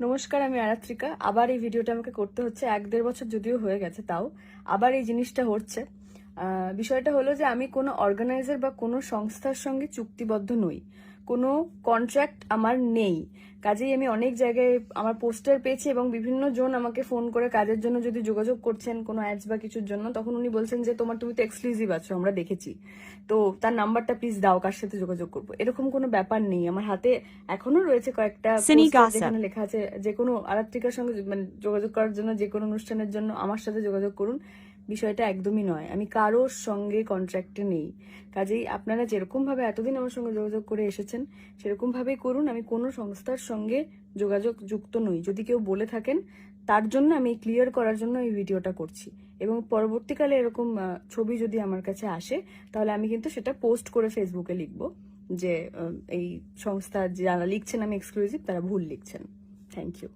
নমস্কার, আমি আরাত্রিকা। আবার এই ভিডিওটা আমাকে করতে হচ্ছে, 1-1.5 বছর যদিও হয়ে গেছে, তাও আবার এই জিনিসটা হচ্ছে। বিষয়টা হলো যে আমি কোনো অর্গানাইজার বা কোনো সংস্থার সঙ্গে চুক্তিবদ্ধ নই, কোনো কন্ট্রাক্ট আমার নেই। কাজেই আমি অনেক জায়গায় আমার পোস্টার পেয়েছি এবং বিভিন্ন জন আমাকে ফোন করে কাজের জন্য যদি যোগাযোগ করছেন কোনো অ্যাডস বা কিছুর জন্য, তখন উনি বলছেন যে তুমি তো এক্সক্লুসিভ আছো, আমরা দেখেছি, তো তার নাম্বারটা প্লিজ দাও, কার সাথে যোগাযোগ করবো। এরকম কোনো ব্যাপার নেই। আমার হাতে এখনো রয়েছে কয়েকটা Cine পোস্টার gossip. যেখানে লেখা আছে যে কোনো আরাত্রিকার সঙ্গে মানে যোগাযোগ করার জন্য, যে কোনো অনুষ্ঠানের জন্য আমার সাথে যোগাযোগ করুন। বিষয়টা একদমই নয়, আমি কারোর সঙ্গে কন্ট্রাক্টে নেই। কাজেই আপনারা যেরকম ভাবে এতদিন আমার সঙ্গে যোগাযোগ করে এসেছেন সেরকম ভাবেই করুন। আমি কোনো সংস্থার সঙ্গে যোগাযোগ যুক্ত নই। যদি কেউ বলে থাকেন, তার জন্য আমি ক্লিয়ার করার জন্য এই ভিডিওটা করছি। এবং পরবর্তীকালে এরকম ছবি যদি আমার কাছে আসে, তাহলে আমি কিন্তু সেটা পোস্ট করে ফেসবুকে লিখবো যে এই সংস্থা যারা লিখছেন আমি এক্সক্লুসিভ, তারা ভুল লিখছেন। Thank you.